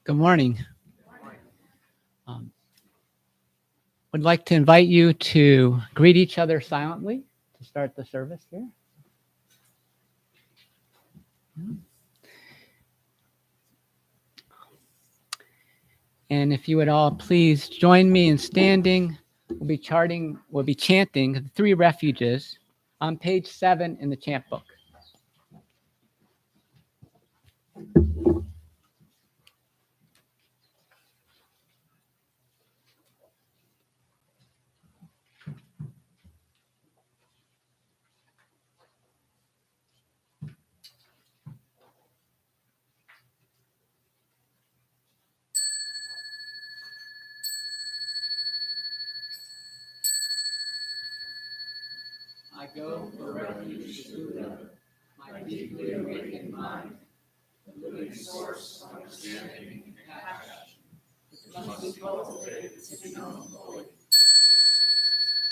Good morning. Would like to invite you to greet each other silently to start the service here. And if you would all please join me in standing, we'll be chanting the three refuges on page 7 in the chant book. I go for refuge to Buddha, my deeply awakened mind, the living source of understanding and compassion, which must be cultivated to be known fully.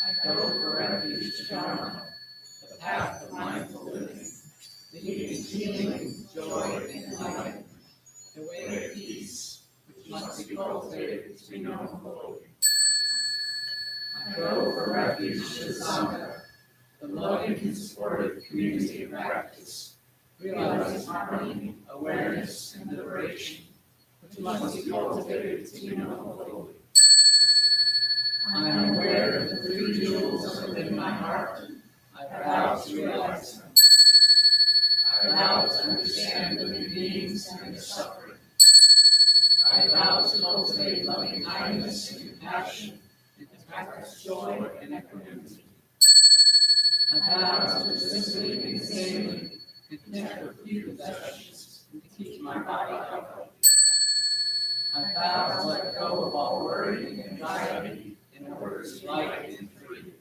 I go for refuge to Dharma, the path of mindful living, leading healing, joy, and enlightenment, the way of peace, which must be cultivated to be known fully. I go for refuge to Sangha, the loving and supportive community of practice, realizing harmony, awareness, and liberation, which must be cultivated to be known fully. I am aware of the three jewels within my heart. I vow to realize them. I vow to understand living beings and their suffering. I vow to cultivate loving kindness and compassion, and to practice joy and equanimity. I vow to resist living sanely, content with few possessions, and to keep my body healthy. I vow to let go of all worry and anxiety in order to be light and free.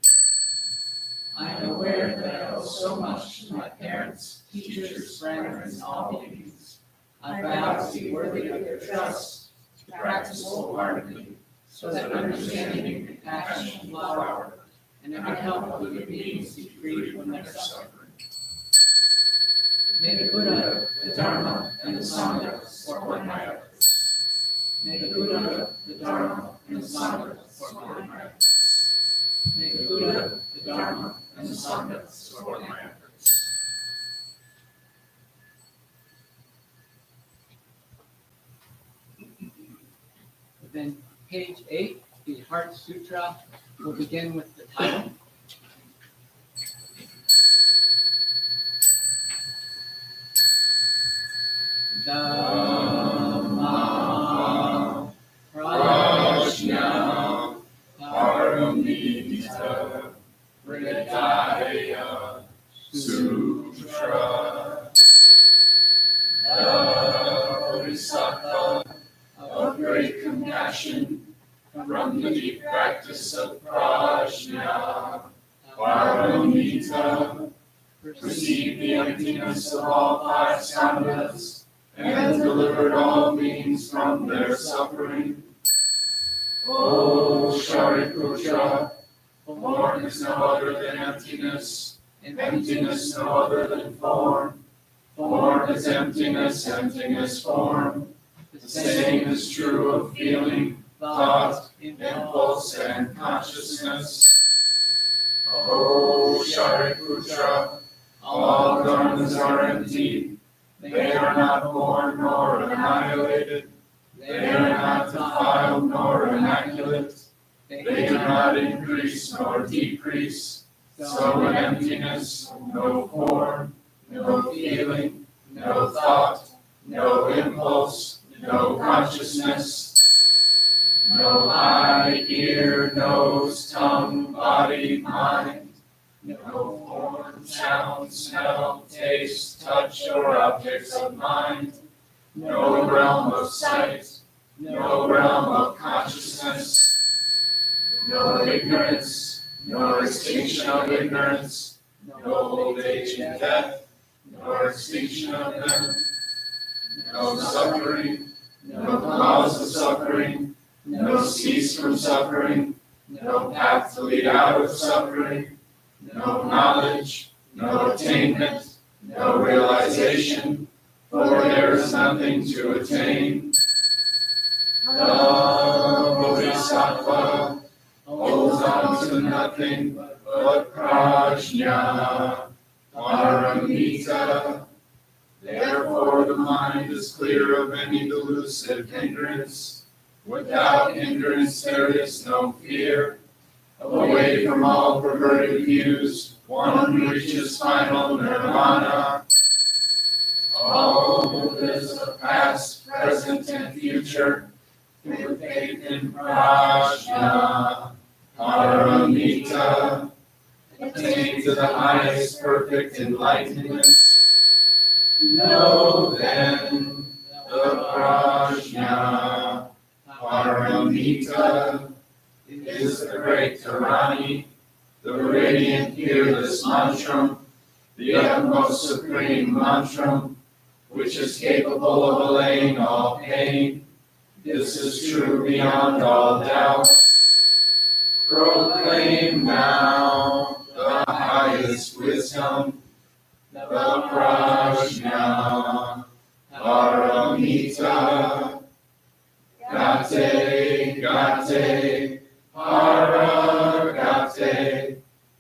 I am aware that I owe so much to my parents, teachers, friends, and all beings. I vow to be worthy of their trust, to practice wholeheartedly, so that understanding and compassion flower, and every help living beings be freed from their suffering. May the Buddha, the Dharma, and the Sangha support my efforts. May the Buddha, the Dharma, and the Sangha support my efforts. May the Buddha, the Dharma, and the Sangha support my efforts. Then page 8, the Heart Sutra, will begin with the title. Dhamma Prajna Paramita Hridaya Sutra. The Bodhisattva of great compassion, from the deep practice of prajna, paramita, perceived the emptiness of all five skandhas, and delivered all beings from their suffering. O Shariputra, form is no other than emptiness, and emptiness no other than form. Form is emptiness, emptiness form. The same is true of feeling, thought, impulse, and consciousness. O Shariputra, all dharmas are empty. They are not born nor annihilated. They are not defiled nor immaculate. They do not increase nor decrease. So in emptiness, no form, no feeling, no thought, no impulse, no consciousness, no eye, ear, nose, tongue, body, mind, no form, sound, smell, taste, touch, or objects of mind, no realm of sight, no realm of consciousness, no ignorance, no extinction of ignorance, no old age and death, no extinction of them, no suffering, no cause of suffering, no cease from suffering, no path to lead out of suffering, no knowledge, no attainment, no realization, for there is nothing to attain. The Bodhisattva holds on to nothing but prajna, paramita. Therefore, the mind is clear of any delusive hindrance. Without hindrance, there is no fear. Away from all perverted views, one reaches final nirvana. All Buddhas of past, present, and future, through faith in prajna, paramita, attain to the highest perfect enlightenment. Know then the prajna, paramita, is the great Dharma, the radiant fearless mantra, the utmost supreme mantra, which is capable of allaying all pain. This is true beyond all doubt. Proclaim now the highest wisdom, the prajna, paramita. Gate, gate, paragate,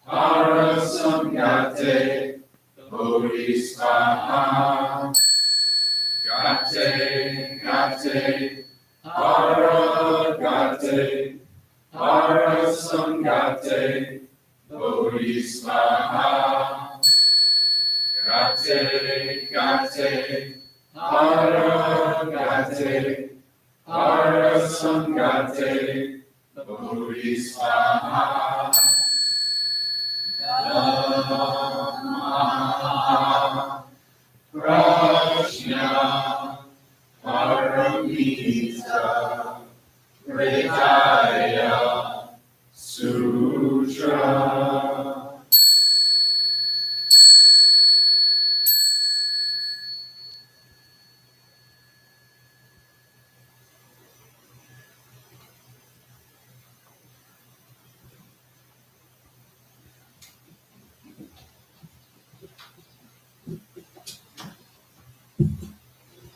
parasamgate, bodhisvaha. Gate, gate, paragate, parasamgate, bodhisvaha. Gate, gate, paragate, parasamgate, bodhisvaha. Dhamma, prajna, paramita, Hridaya Sutra.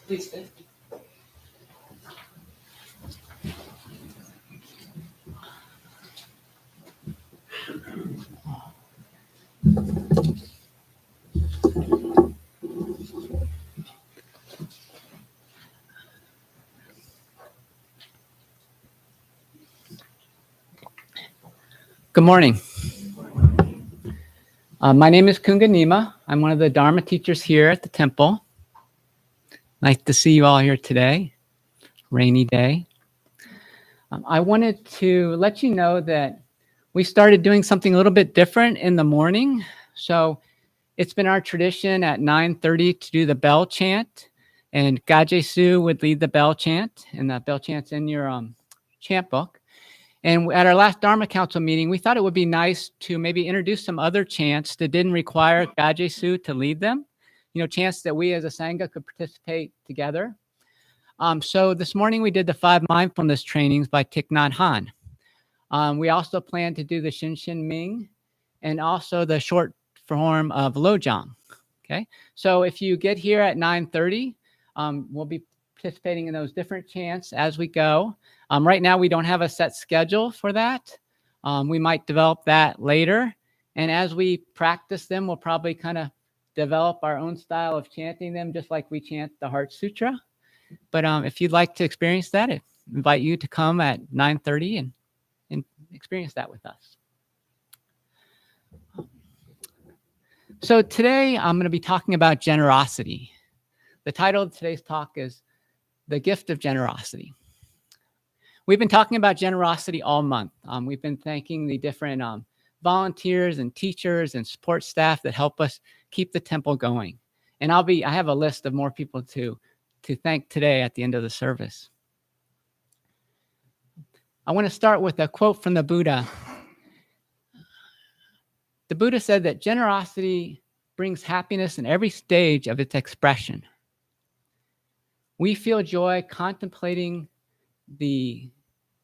Please stay. Good morning. My name is Kunga Nyima. I'm one of the Dharma teachers here at the temple. Nice to see you all here today. Rainy day. I wanted to let you know that we started doing something a little bit different in the morning. So it's been our tradition at 9:30 to do the bell chant, and Gaje Su would lead the bell chant, and the bell chant's in your chant book. And at our last Dharma Council meeting, we thought it would be nice to maybe introduce some other chants that didn't require Gaje Su to lead them. You know, chants that we as a Sangha could participate together. So this morning we did the 5 mindfulness trainings by Thich Nhat Hanh. We also plan to do the Shin Shin Ming and also the short form of Lojong. Okay, so if you get here at 9:30, we'll be participating in those different chants as we go. Right now we don't have a set schedule for that. We might develop that later. And as we practice them, we'll probably kind of develop our own style of chanting them, just like we chant the Heart Sutra. But if you'd like to experience that, I invite you to come at 9:30 and experience that with us. So today I'm going to be talking about generosity. The title of today's talk is The Gift of Generosity. We've been talking about generosity all month. We've been thanking the different volunteers and teachers and support staff that help us keep the temple going. And I have a list of more people to thank today at the end of the service. I want to start with a quote from the Buddha. The Buddha said that generosity brings happiness in every stage of its expression. We feel joy contemplating the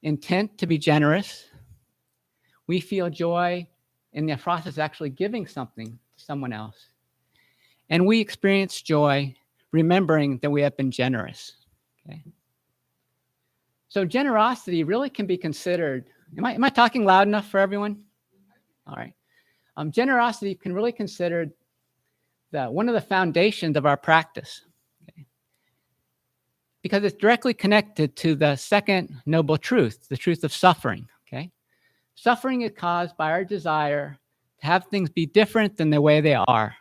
intent to be generous. We feel joy in the process of actually giving something to someone else. And we experience joy remembering that we have been generous. Okay? So generosity really can be considered, am I talking loud enough for everyone? All right. Generosity can really consider one of the foundations of our practice, okay? Because it's directly connected to the second noble truth, the truth of suffering, okay? Suffering is caused by our desire to have things be different than the way they are.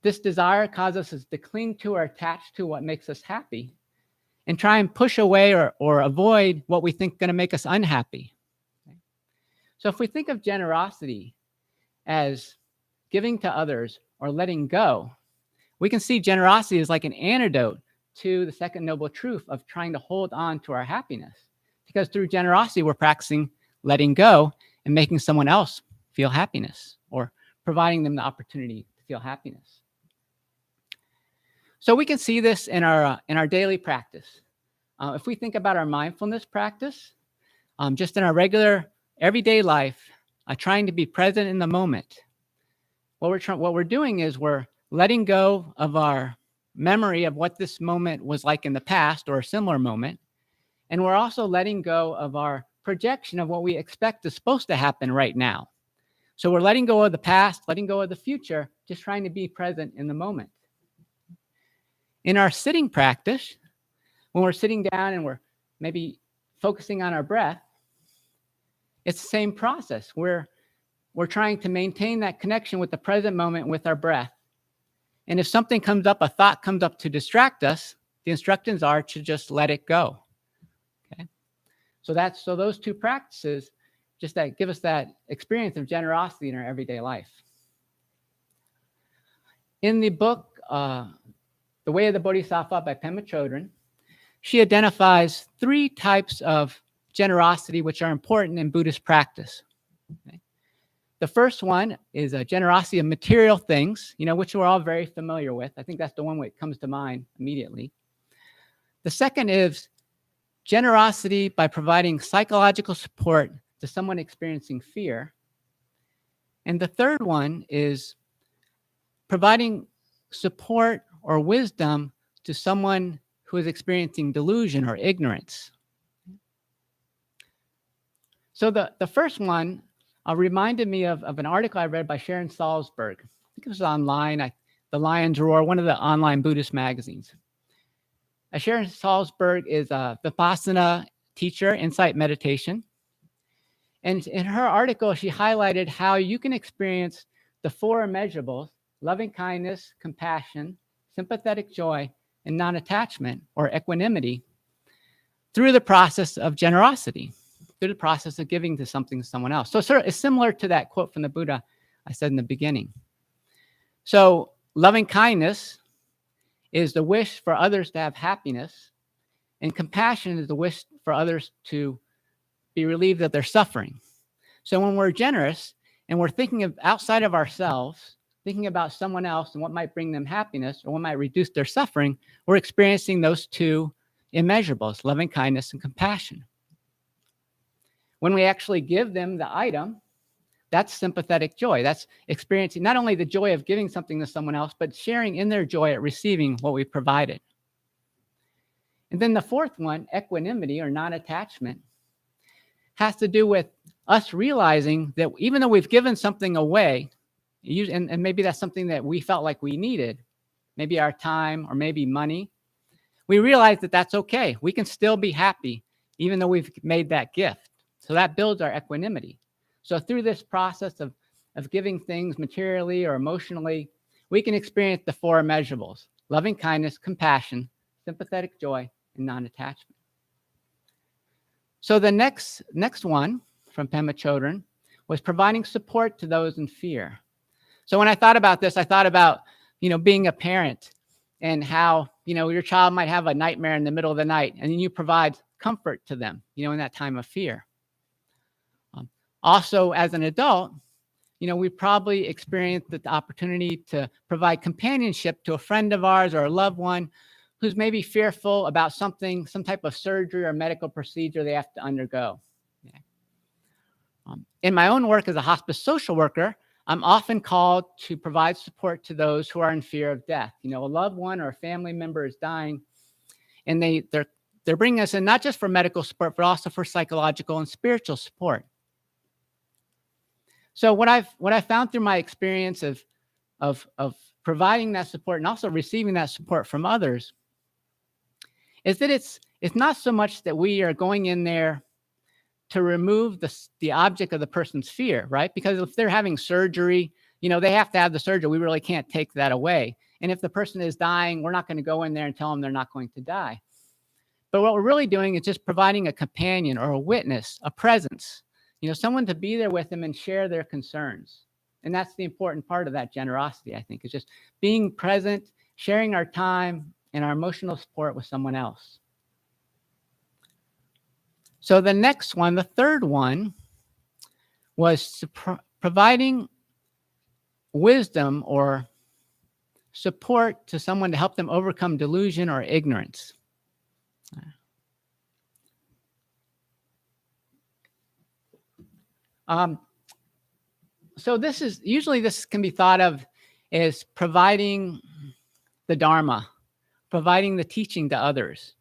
This desire causes us to cling to or attach to what makes us happy and try and push away or avoid what we think is going to make us unhappy. Okay? So if we think of generosity as giving to others or letting go, we can see generosity as like an antidote to the second noble truth of trying to hold on to our happiness. Because through generosity, we're practicing letting go and making someone else feel happiness or providing them the opportunity to feel happiness. So we can see this in our daily practice. If we think about our mindfulness practice, just in our regular everyday life, trying to be present in the moment, what we're doing is we're letting go of our memory of what this moment was like in the past or a similar moment, and we're also letting go of our projection of what we expect is supposed to happen right now. So we're letting go of the past, letting go of the future, just trying to be present in the moment. In our sitting practice, when we're sitting down and we're maybe focusing on our breath, it's the same process. We're trying to maintain that connection with the present moment with our breath. And if something comes up, a thought comes up to distract us, the instructions are to just let it go. Okay? So those two practices just that give us that experience of generosity in our everyday life. In the book, The Way of the Bodhisattva by Pema Chodron, she identifies 3 types of generosity which are important in Buddhist practice. Okay? The first one is a generosity of material things, which we're all very familiar with. I think that's the one that comes to mind immediately. The second is generosity by providing psychological support to someone experiencing fear. And the third one is providing support or wisdom to someone who is experiencing delusion or ignorance. So the first one reminded me of an article I read by Sharon Salzberg. I think it was online, The Lion's Roar, one of the online Buddhist magazines. Sharon Salzberg is a Vipassana teacher, insight meditation. And in her article, she highlighted how you can experience the 4 immeasurables: loving kindness, compassion, sympathetic joy, and non-attachment or equanimity through the process of generosity, through the process of giving to someone else. So it's similar to that quote from the Buddha I said in the beginning. So loving kindness is the wish for others to have happiness, and compassion is the wish for others to be relieved of their suffering. So when we're generous and we're thinking of outside of ourselves, thinking about someone else and what might bring them happiness or what might reduce their suffering, we're experiencing those 2 immeasurables, loving kindness and compassion. When we actually give them the item, that's sympathetic joy. That's experiencing not only the joy of giving something to someone else, but sharing in their joy at receiving what we provided. And then the fourth one, equanimity or non-attachment, has to do with us realizing that even though we've given something away, and maybe that's something that we felt like we needed, maybe our time or maybe money, we realize that that's okay. We can still be happy even though we've made that gift. So that builds our equanimity. So through this process of giving things materially or emotionally, we can experience the 4 immeasurables: loving kindness, compassion, sympathetic joy, and non-attachment. So the next one from Pema Chodron was providing support to those in fear. So when I thought about this, I thought about, being a parent and how, your child might have a nightmare in the middle of the night, and then you provide comfort to them, in that time of fear. Also, as an adult, we probably experienced the opportunity to provide companionship to a friend of ours or a loved one who's maybe fearful about something, some type of surgery or medical procedure they have to undergo. Yeah. In my own work as a hospice social worker, I'm often called to provide support to those who are in fear of death. A loved one or a family member is dying, and they're they're bringing us in not just for medical support, but also for psychological and spiritual support. So what I've found through my experience of providing that support and also receiving that support from others is that it's not so much that we are going in there to remove the object of the person's fear, right? Because if they're having surgery, they have to have the surgery. We really can't take that away. And if the person is dying, we're not going to go in there and tell them they're not going to die. But what we're really doing is just providing a companion or a witness, a presence, someone to be there with them and share their concerns. And that's the important part of that generosity, I think, is just being present, sharing our time and our emotional support with someone else. So the next one, the third one, was providing wisdom or support to someone to help them overcome delusion or ignorance. So this can be thought of as providing the Dharma, providing the teaching to others.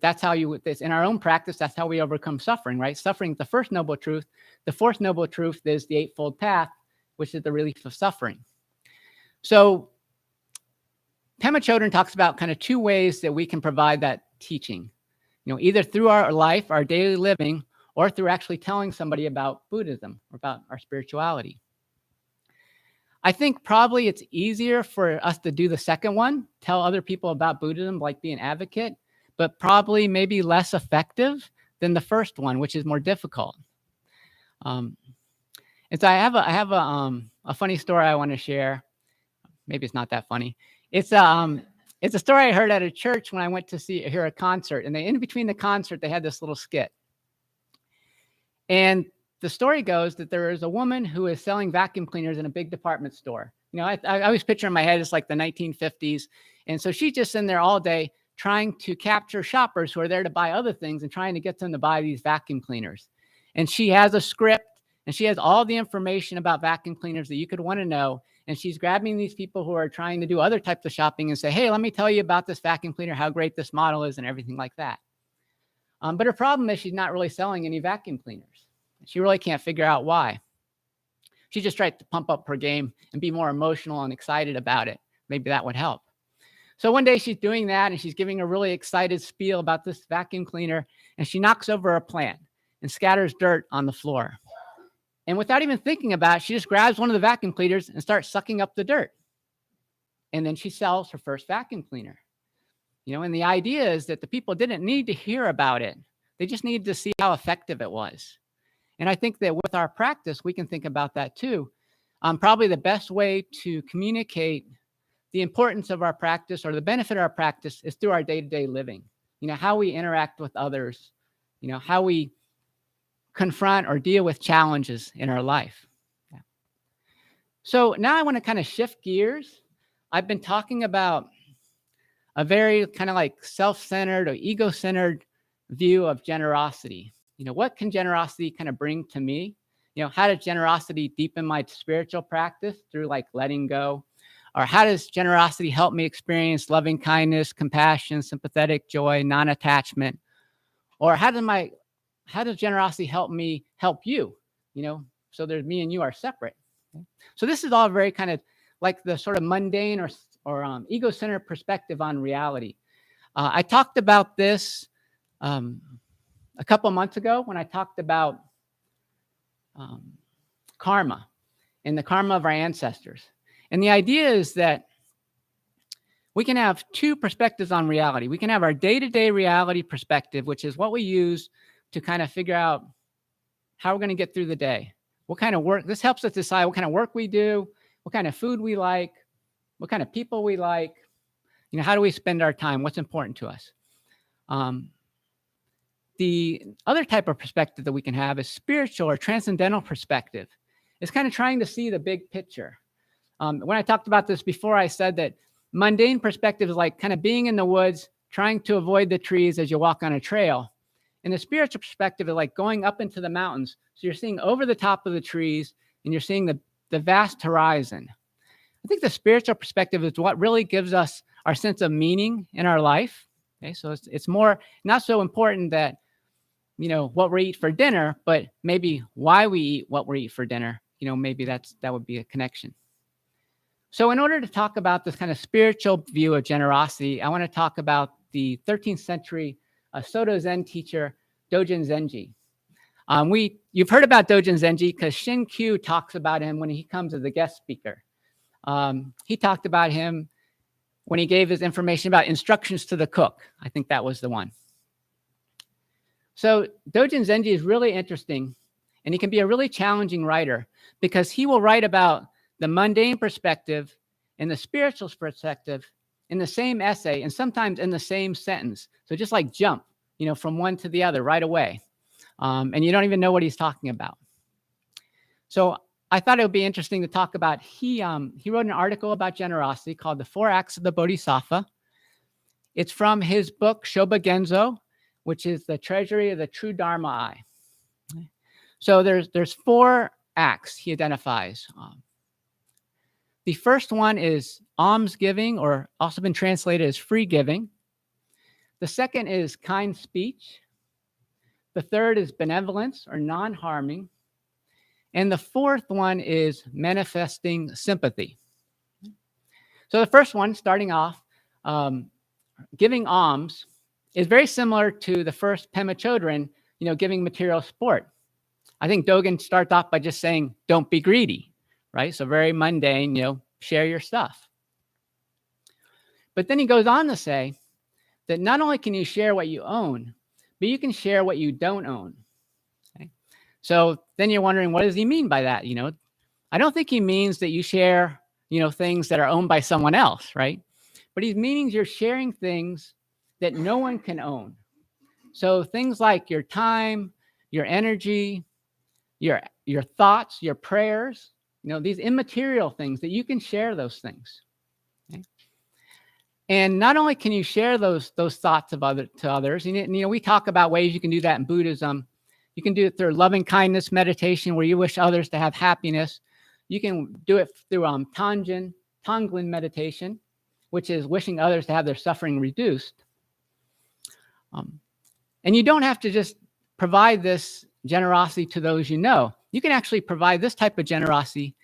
That's how in our own practice, that's how we overcome suffering, right? Suffering is the first noble truth. The fourth noble truth is the Eightfold Path, which is the relief of suffering. So Pema Chodron talks about kind of two ways that we can provide that teaching, either through our life, our daily living, or through actually telling somebody about Buddhism or about our spirituality. I think probably it's easier for us to do the second one, tell other people about Buddhism, like be an advocate, but probably maybe less effective than the first one, which is more difficult. And so I have a funny story I want to share. Maybe it's not that funny. It's a story I heard at a church when I went to hear a concert, and in between the concert they had this little skit. And the story goes that there is a woman who is selling vacuum cleaners in a big department store. I always picture in my head, it's like the 1950s. And so she's just in there all day trying to capture shoppers who are there to buy other things and trying to get them to buy these vacuum cleaners. And she has a script and she has all the information about vacuum cleaners that you could want to know. And she's grabbing these people who are trying to do other types of shopping and say, hey, let me tell you about this vacuum cleaner, how great this model is and everything like that. But her problem is she's not really selling any vacuum cleaners. She really can't figure out why. She just tried to pump up her game and be more emotional and excited about it. Maybe that would help. So one day she's doing that and she's giving a really excited spiel about this vacuum cleaner, and she knocks over a plant and scatters dirt on the floor. And without even thinking about it, she just grabs one of the vacuum cleaners and starts sucking up the dirt. And then she sells her first vacuum cleaner. And the idea is that the people didn't need to hear about it. They just needed to see how effective it was. And I think that with our practice, we can think about that too. Probably the best way to communicate the importance of our practice or the benefit of our practice is through our day-to-day living. How we interact with others, how we confront or deal with challenges in our life. Yeah. So now I want to kind of shift gears. I've been talking about a very kind of like self-centered or ego-centered view of generosity. What can generosity kind of bring to me? How does generosity deepen my spiritual practice through like letting go? Or how does generosity help me experience loving kindness, compassion, sympathetic joy, non-attachment? Or how does generosity help me help you? So there's me and you are separate. Okay? So this is all very kind of like the sort of mundane or ego-centered perspective on reality. I talked about this a couple of months ago when I talked about karma and the karma of our ancestors. And the idea is that we can have two perspectives on reality. We can have our day-to-day reality perspective, which is what we use to kind of figure out how we're going to get through the day. What kind of work, this helps us decide what kind of work we do, what kind of food we like, what kind of people we like, how do we spend our time, what's important to us. The other type of perspective that we can have is spiritual or transcendental perspective. It's kind of trying to see the big picture. When I talked about this before, I said that mundane perspective is like kind of being in the woods, trying to avoid the trees as you walk on a trail. And the spiritual perspective is like going up into the mountains. So you're seeing over the top of the trees and you're seeing the vast horizon. I think the spiritual perspective is what really gives us our sense of meaning in our life. Okay, so it's more not so important that, what we eat for dinner, but maybe why we eat what we eat for dinner. Maybe that would be a connection. So in order to talk about this kind of spiritual view of generosity, I want to talk about the 13th century Soto Zen teacher, Dogen Zenji. You've heard about Dogen Zenji because Shin Q talks about him when he comes as a guest speaker. He talked about him when he gave his information about instructions to the cook. I think that was the one. So Dogen Zenji is really interesting, and he can be a really challenging writer because he will write about the mundane perspective and the spiritual perspective in the same essay and sometimes in the same sentence. So just like jump, from one to the other right away. And you don't even know what he's talking about. So I thought it would be interesting to talk about, he wrote an article about generosity called The Four Acts of the Bodhisattva. It's from his book, Shoba Genzo, which is the treasury of the true Dharma eye. So there's 4 acts he identifies. The first one is almsgiving, or also been translated as free giving. The second is kind speech. The third is benevolence, or non-harming. And the fourth one is manifesting sympathy. So the first one, starting off, giving alms, is very similar to the first Pema Chodron, giving material support. I think Dogen starts off by just saying, don't be greedy, right? So very mundane, share your stuff. But then he goes on to say that not only can you share what you own, but you can share what you don't own. Okay? So then you're wondering, what does he mean by that? I don't think he means that you share, things that are owned by someone else, right? But he means you're sharing things that no one can own. So things like your time, your energy, your thoughts, your prayers, these immaterial things, that you can share those things. Okay? And not only can you share those thoughts to others, and we talk about ways you can do that in Buddhism. You can do it through loving kindness meditation, where you wish others to have happiness. You can do it through Tonglen meditation, which is wishing others to have their suffering reduced. And you don't have to just provide this generosity to those you know. You can actually provide this type of generosity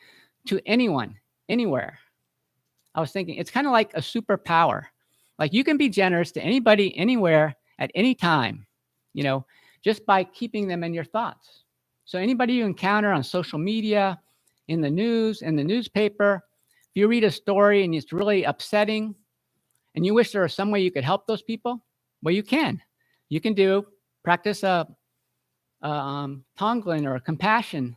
to anyone, anywhere. I was thinking, it's kind of like a superpower. Like you can be generous to anybody, anywhere, at any time, just by keeping them in your thoughts. So anybody you encounter on social media, in the news, in the newspaper, if you read a story and it's really upsetting and you wish there was some way you could help those people, well, you can. You can practice a Tonglen or a compassion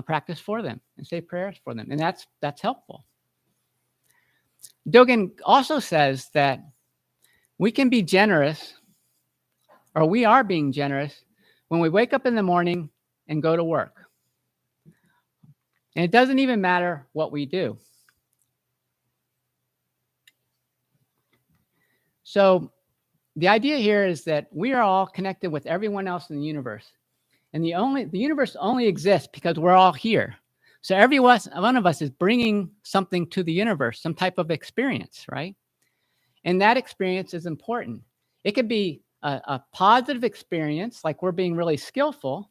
practice for them and say prayers for them. And that's helpful. Dogen also says that we can be generous, or we are being generous, when we wake up in the morning and go to work. And it doesn't even matter what we do. So the idea here is that we are all connected with everyone else in the universe. And the universe only exists because we're all here. So every one of us is bringing something to the universe, some type of experience, right? And that experience is important. It could be a positive experience, like we're being really skillful,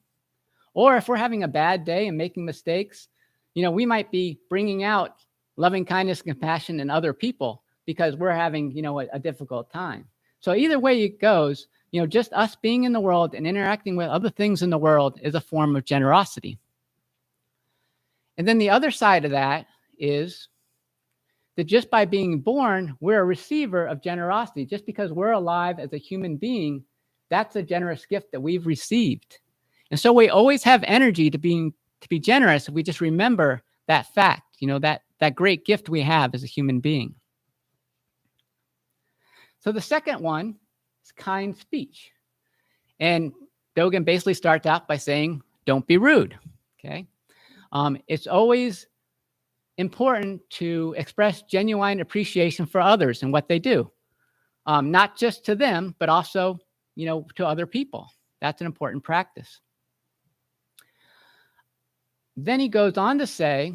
or if we're having a bad day and making mistakes, we might be bringing out loving kindness and compassion in other people because we're having, a difficult time. So either way it goes, just us being in the world and interacting with other things in the world is a form of generosity. And then the other side of that is that just by being born, we're a receiver of generosity. Just because we're alive as a human being, that's a generous gift that we've received. And so we always have energy to be generous if we just remember that fact, that great gift we have as a human being. So the second one is kind speech. And Dogen basically starts out by saying, don't be rude, okay? It's always important to express genuine appreciation for others and what they do, not just to them, but also, to other people. That's an important practice. Then he goes on to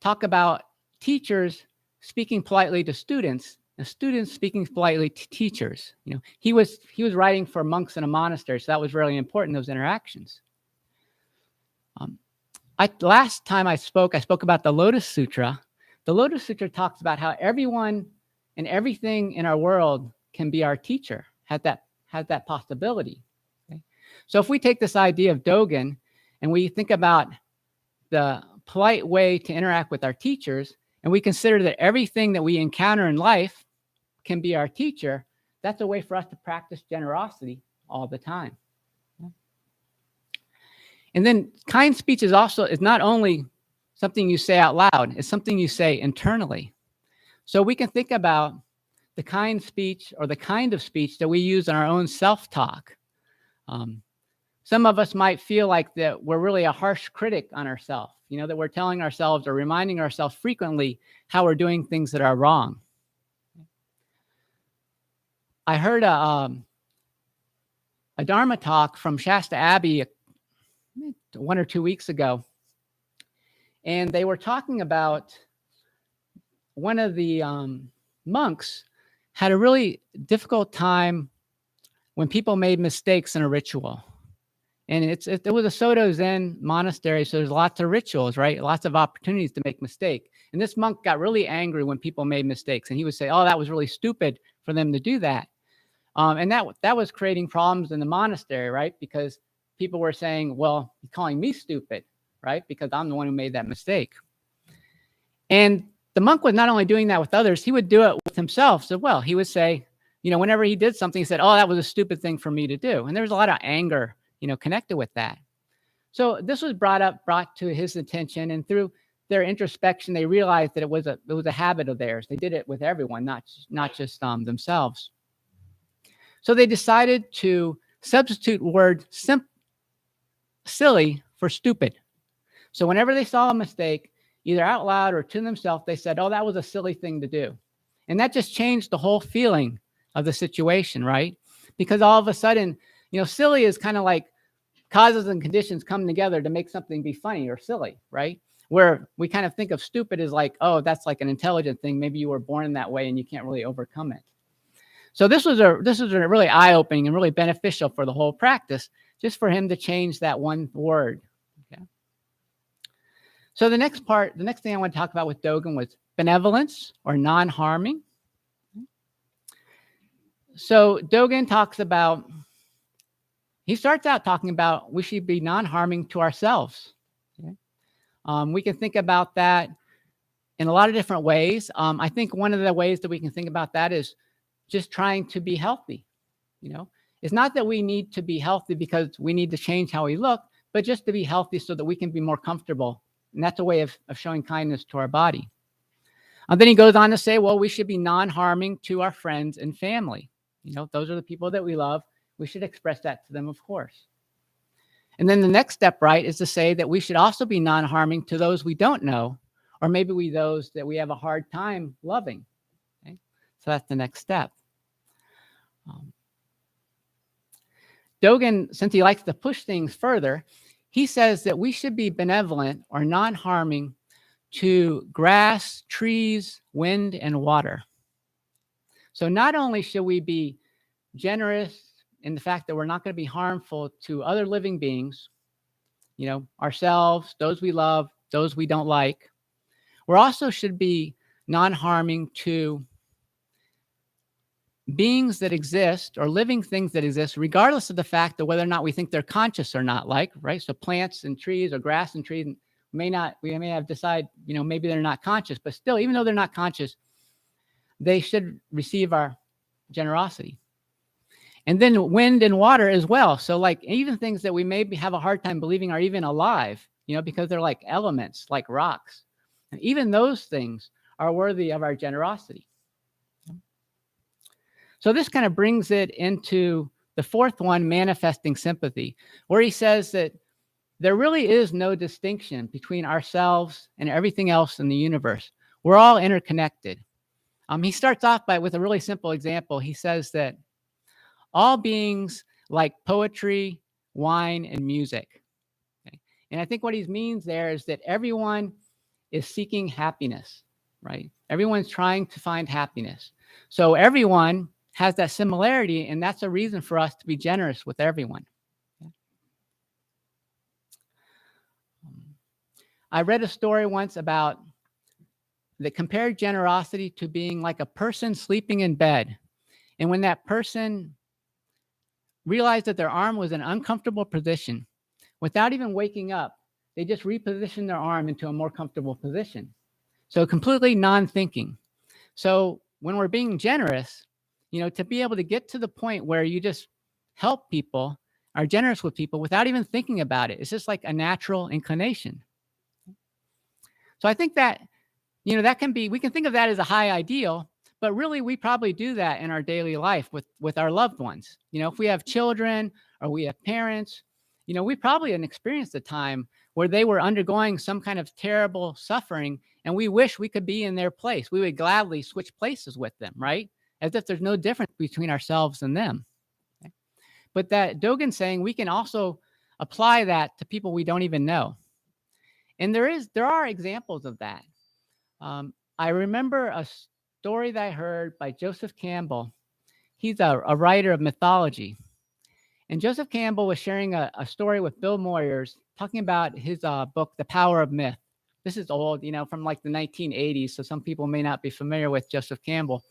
talk about teachers speaking politely to students and students speaking politely to teachers. He was writing for monks in a monastery, so that was really important, those interactions. Last time I spoke about the Lotus Sutra. The Lotus Sutra talks about how everyone and everything in our world can be our teacher, has that possibility. Okay? So if we take this idea of Dogen and we think about the polite way to interact with our teachers, and we consider that everything that we encounter in life can be our teacher, that's a way for us to practice generosity all the time. And then kind speech is not only something you say out loud, it's something you say internally. So we can think about the kind speech or the kind of speech that we use in our own self-talk. Some of us might feel like that we're really a harsh critic on ourselves, that we're telling ourselves or reminding ourselves frequently how we're doing things that are wrong. I heard a Dharma talk from Shasta Abbey 1 or 2 weeks ago, and they were talking about one of the monks had a really difficult time when people made mistakes in a ritual. And it was a Soto Zen monastery, so there's lots of rituals, right? Lots of opportunities to make mistake. And this monk got really angry when people made mistakes, and he would say, "Oh, that was really stupid for them to do that." And that was creating problems in the monastery, right? Because people were saying, "Well, he's calling me stupid, right? Because I'm the one who made that mistake." And the monk was not only doing that with others, he would do it with himself as well. He would say, whenever he did something, he said, "Oh, that was a stupid thing for me to do." And there was a lot of anger connected with that. So this was brought to his attention, and through their introspection, they realized that it was a habit of theirs. They did it with everyone, not just themselves. So they decided to substitute word silly for stupid. So whenever they saw a mistake, either out loud or to themselves, they said, "Oh, that was a silly thing to do." And that just changed the whole feeling of the situation, right? Because all of a sudden, silly is kind of like causes and conditions come together to make something be funny or silly, right? Where we kind of think of stupid as like, oh, that's like an intelligent thing. Maybe you were born that way and you can't really overcome it. So this was a really eye-opening and really beneficial for the whole practice, just for him to change that one word. Okay. So the next thing I want to talk about with Dogen was benevolence or non-harming. So Dogen starts out talking about we should be non-harming to ourselves. Okay? We can think about that in a lot of different ways. I think one of the ways that we can think about that is just trying to be healthy. It's not that we need to be healthy because we need to change how we look, but just to be healthy so that we can be more comfortable. And that's a way of showing kindness to our body. Then he goes on to say, well, we should be non-harming to our friends and family. Those are the people that we love. We should express that to them, of course. And then the next step, right, is to say that we should also be non-harming to those we don't know, or maybe those that we have a hard time loving. Okay? So that's the next step. Dogen, since he likes to push things further, he says that we should be benevolent or non-harming to grass, trees, wind, and water. So not only should we be generous in the fact that we're not going to be harmful to other living beings, ourselves, those we love, those we don't like, we also should be non-harming to beings that exist or living things that exist, regardless of the fact of whether or not we think they're conscious or not, right? So plants and trees or grass and trees we may have decided, maybe they're not conscious, but still, even though they're not conscious, they should receive our generosity. And then wind and water as well. So like even things that we maybe have a hard time believing are even alive, because they're like elements, like rocks. And even those things are worthy of our generosity. So this kind of brings it into the fourth one, manifesting sympathy, where he says that there really is no distinction between ourselves and everything else in the universe. We're all interconnected. He starts off with a really simple example. He says that all beings like poetry, wine, and music. Okay? And I think what he means there is that everyone is seeking happiness, right? Everyone's trying to find happiness. So everyone has that similarity, and that's a reason for us to be generous with everyone. I read a story once about that compared generosity to being like a person sleeping in bed. And when that person realized that their arm was in an uncomfortable position, without even waking up, they just repositioned their arm into a more comfortable position. So completely non-thinking. So when we're being generous, to be able to get to the point where you just help people, are generous with people without even thinking about it, it's just like a natural inclination. So I think that, that can be, we can think of that as a high ideal, but really we probably do that in our daily life with our loved ones. If we have children or we have parents, we probably experienced a time where they were undergoing some kind of terrible suffering and we wish we could be in their place. We would gladly switch places with them, right? As if there's no difference between ourselves and them. Okay? But that Dogen's saying we can also apply that to people we don't even know. And there are examples of that. I remember a story that I heard by Joseph Campbell. He's a writer of mythology. And Joseph Campbell was sharing a story with Bill Moyers, talking about his book, The Power of Myth. This is old, from like the 1980s, so some people may not be familiar with Joseph Campbell.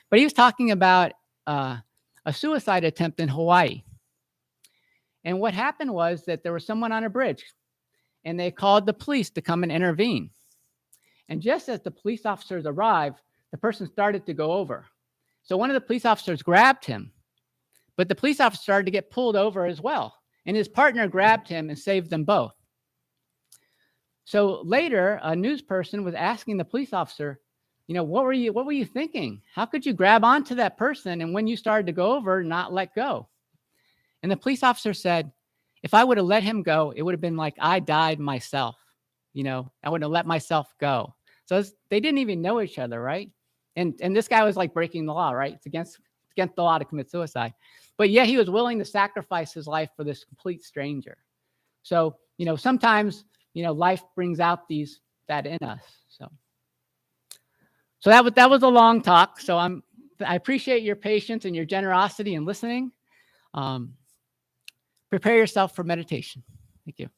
But he was talking about a suicide attempt in Hawaii. And what happened was that there was someone on a bridge, and they called the police to come and intervene. And just as the police officers arrived, the person started to go over. So one of the police officers grabbed him, but the police officer started to get pulled over as well. And his partner grabbed him and saved them both. So later, a news person was asking the police officer, what were you thinking? How could you grab onto that person and when you started to go over, not let go? And the police officer said, if I would have let him go, it would have been like I died myself. I would have let myself go. So they didn't even know each other, right? And this guy was like breaking the law, right? It's against the law to commit suicide. But yeah, he was willing to sacrifice his life for this complete stranger. So, sometimes, life brings out that in us. So that was a long talk. So I appreciate your patience and your generosity in listening. Prepare yourself for meditation. Thank you.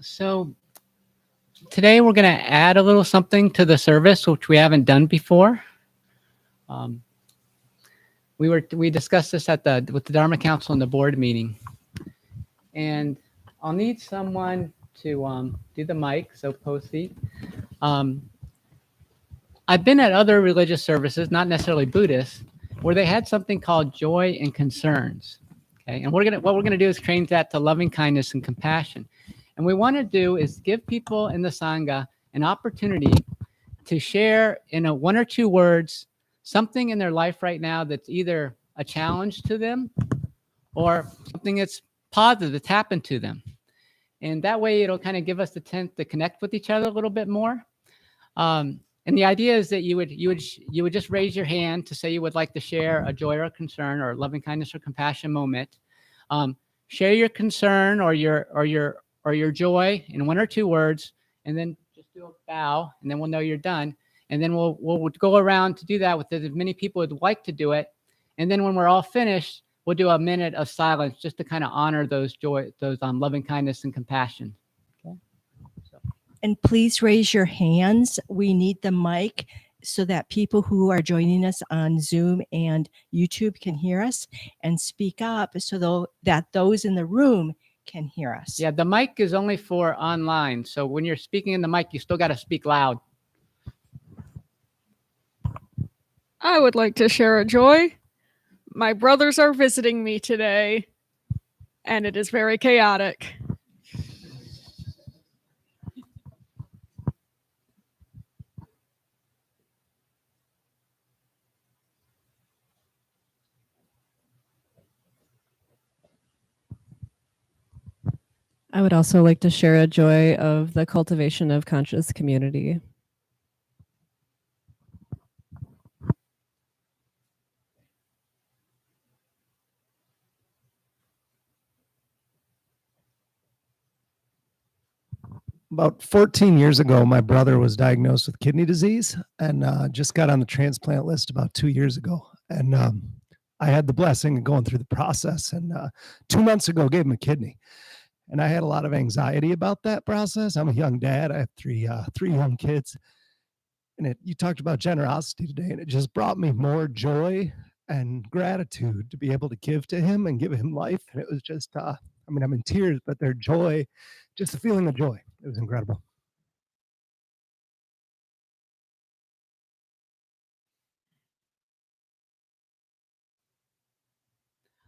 So today we're going to add a little something to the service, which we haven't done before. We discussed this with the Dharma Council in the board meeting, and I'll need someone to do the mic. So Posey, I've been at other religious services, not necessarily Buddhist, where they had something called joy and concerns. Okay, and what we're gonna do is change that to loving kindness and compassion. And we want to do is give people in the Sangha an opportunity to share in a 1 or 2 words something in their life right now that's either a challenge to them or something that's positive that's happened to them. And that way it'll kind of give us the chance to connect with each other a little bit more. And the idea is that you would just raise your hand to say you would like to share a joy or a concern or loving kindness or compassion moment. Share your concern or your joy in 1 or 2 words, and then just do a bow, and then we'll know you're done. And then we'll go around to do that with as many people who'd like to do it. And then when we're all finished, we'll do a minute of silence just to kind of honor those loving kindness and compassion. Okay. So. And please raise your hands. We need the mic so that people who are joining us on Zoom and YouTube can hear us, and speak up so that those in the room can hear us. Yeah, the mic is only for online. So when you're speaking in the mic, you still got to speak loud. I would like to share a joy. My brothers are visiting me today, and it is very chaotic. I would also like to share a joy of the cultivation of conscious community. About 14 years ago, my brother was diagnosed with kidney disease and just got on the transplant list about 2 years ago. And I had the blessing of going through the process, and 2 months ago gave him a kidney. And I had a lot of anxiety about that process. I'm a young dad. I have three young kids. And you talked about generosity today, and it just brought me more joy and gratitude to be able to give to him and give him life. And it was just, I'm in tears, but their joy, just a feeling of joy. It was incredible.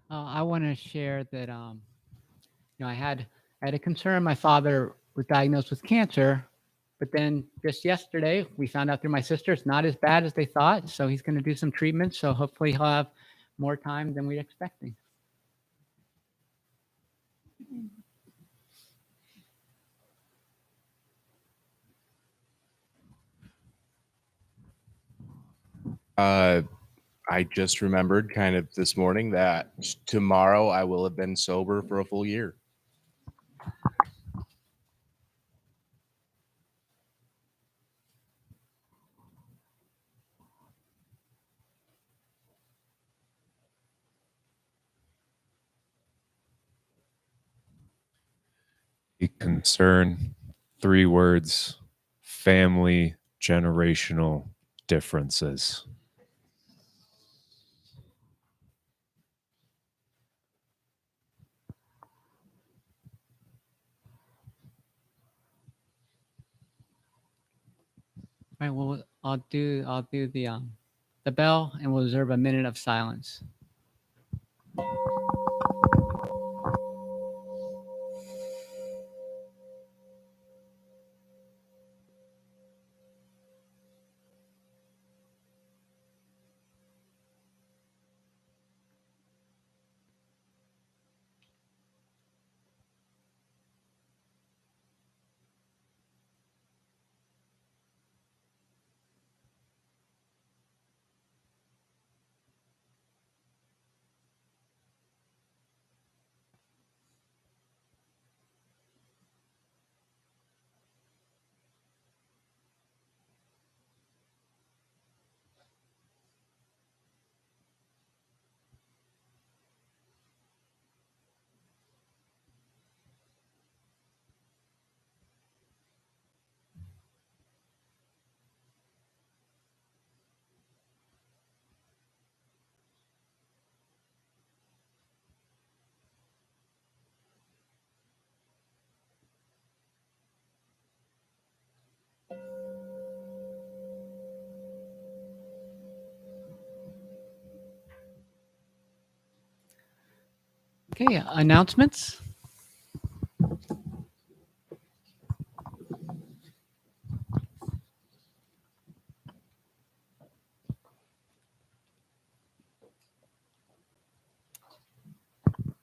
I want to share that I had a concern. My father was diagnosed with cancer, but then just yesterday we found out through my sister it's not as bad as they thought. So he's going to do some treatment. So hopefully he'll have more time than we're expecting. I just remembered kind of this morning that tomorrow I will have been sober for a full year. Concern, 3 words: family generational differences. All right. Well, I'll do the bell, and we'll observe a minute of silence. Okay, announcements.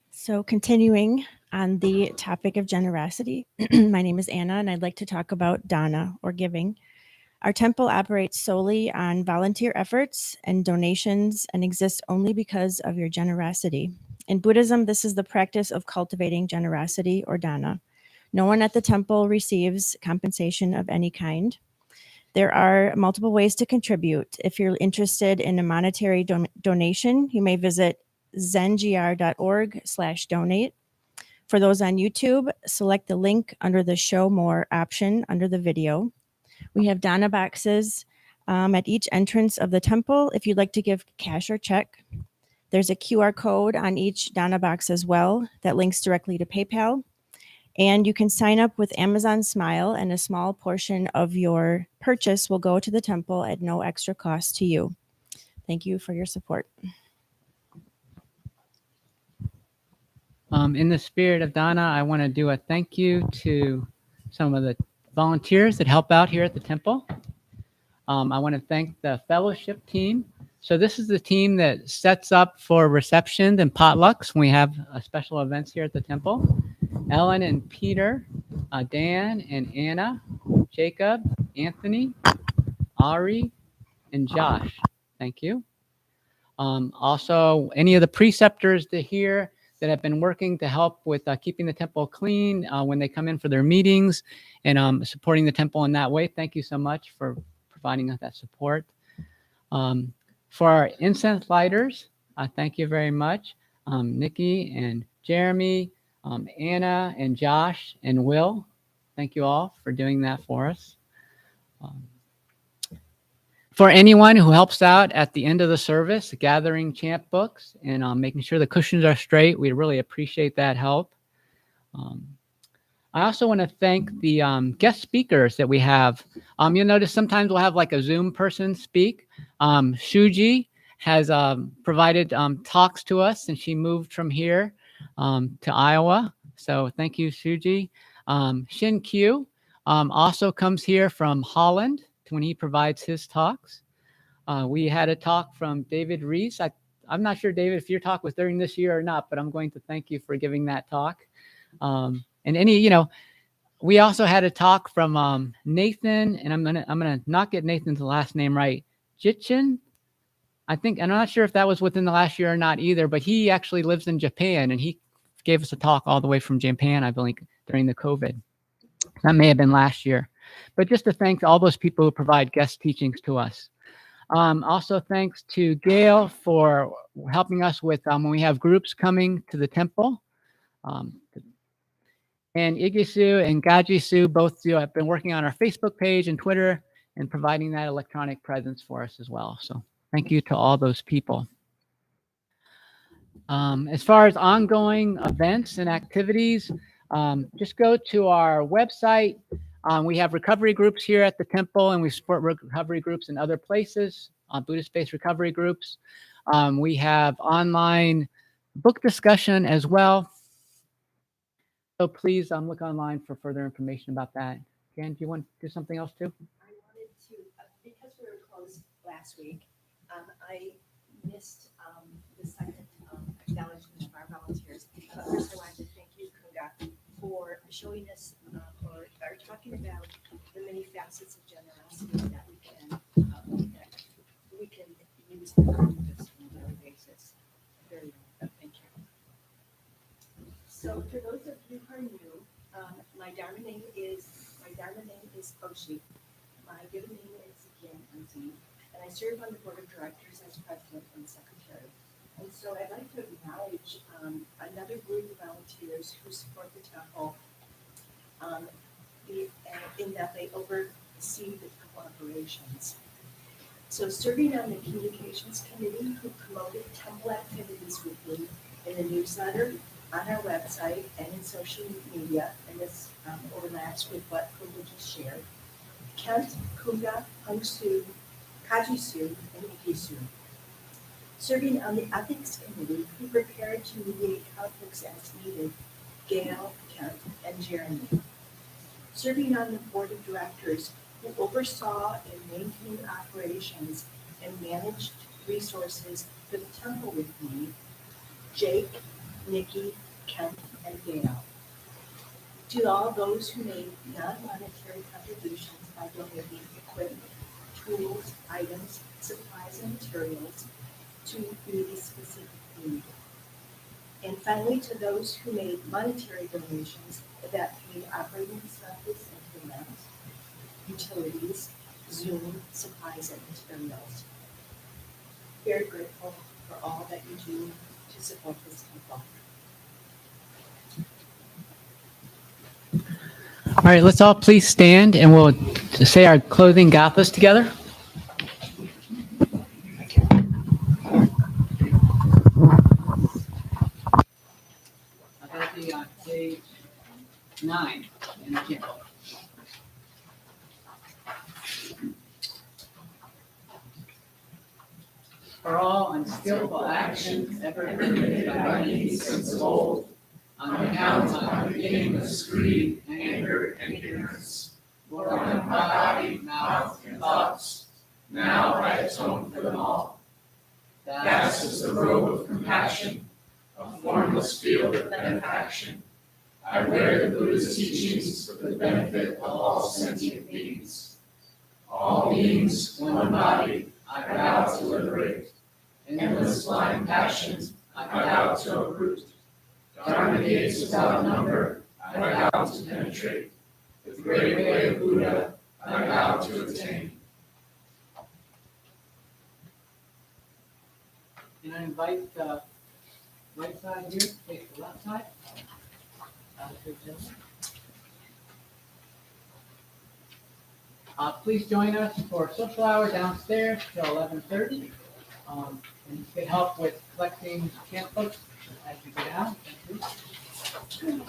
So, continuing on the topic of generosity, my name is Anna, and I'd like to talk about dana, or giving. Our temple operates solely on volunteer efforts and donations and exists only because of your generosity. In Buddhism, this is the practice of cultivating generosity, or dana. No one at the temple receives compensation of any kind. There are multiple ways to contribute. If you're interested in a monetary donation, you may visit zengr.org/donate. For those on YouTube, select the link under the Show More option under the video. We have dana boxes at each entrance of the temple if you'd like to give cash or check. There's a QR code on each dana box as well that links directly to PayPal. And you can sign up with Amazon Smile, and a small portion of your purchase will go to the temple at no extra cost to you. Thank you for your support. In the spirit of dana, I want to do a thank you to some of the volunteers that help out here at the temple. I want to thank the fellowship team. So this is the team that sets up for receptions and potlucks when we have special events here at the temple. Ellen and Peter, Dan and Anna, Jacob, Anthony, Ari, and Josh. Thank you. Also, any of the preceptors here that have been working to help with keeping the temple clean when they come in for their meetings and supporting the temple in that way. Thank you so much for providing us that support. For our incense lighters, thank you very much. Nikki and Jeremy, Anna and Josh and Will, thank you all for doing that for us. For anyone who helps out at the end of the service, gathering chant books and making sure the cushions are straight, we really appreciate that help. I also want to thank the guest speakers that we have. You'll notice sometimes we'll have like a Zoom person speak. Shuji has provided talks to us, and she moved from here to Iowa. So thank you, Shuji. Shin Q also comes here from Holland when he provides his talks. We had a talk from David Reese. I'm not sure, David, if your talk was during this year or not, but I'm going to thank you for giving that talk. And we also had a talk from Nathan, and I'm gonna not get Nathan's last name right. Jitchin, I think, and I'm not sure if that was within the last year or not either, but he actually lives in Japan, and he gave us a talk all the way from Japan, I believe, during the COVID. That may have been last year. But just to thank all those people who provide guest teachings to us. Also, thanks to Gail for helping us with when we have groups coming to the temple. And Igisu and Gajisu both have been working on our Facebook page and Twitter and providing that electronic presence for us as well. So thank you to all those people. As far as ongoing events and activities, just go to our website. We have recovery groups here at the temple, and we support recovery groups in other places, Buddhist-based recovery groups. We have online book discussion as well. So please look online for further information about that. Jan, do you want to do something else too? I wanted to, because we were closed last week, I missed the second acknowledgement of our volunteers. But first, I wanted to thank you, Kunga, for showing us or talking about the many facets of generosity that we can use in practice on a daily basis. Very well. Thank you. So, for those of you who are new, my Dharma name is Koshi. My given name is Jan MZ, and I serve on the board of directors as president and secretary. And so I'd like to acknowledge another group of volunteers who support the temple in that they oversee the temple operations. So serving on the communications committee, who promoted temple activities weekly in the newsletter, on our website, and in social media, and this overlaps with what Kunga just shared. Kent, Kunga, Hung Su, Kaji Su, and Iki Su. Serving on the Ethics Committee, who prepared to mediate conflicts as needed, Gail, Kent, and Jeremy. Serving on the Board of Directors, who oversaw and maintained operations and managed resources for the temple with me, Jake, Nikki, Kent, and Gail. To all those who made non-monetary contributions by donating equipment, tools, items, supplies, and materials to meet a specific need. And finally, to those who made monetary donations that paid operating expenses and rent, utilities, Zoom, supplies, and materials. Very grateful for all that you do to support this temple. All right, let's all please stand and we'll say our closing gathas together. That'll be on page 9 in the Kindle. For all unskillful actions ever committed by me since of old, on account of my beginningless greed, anger, and ignorance, Lord, my body, mouth, and thoughts, now I atone for them all. Vast is the robe of compassion, a formless field of benefaction. I wear the Buddha's teachings for the benefit of all sentient beings. All beings, one body, I vow to liberate. Endless blind passions, I vow to uproot. Dharma gates without number, I vow to penetrate. The great way of Buddha, I vow to attain. And I invite the right side here to take the left side. Please join us for social hour downstairs till 11:30. And you can help with collecting chant books as you go down. Thank you.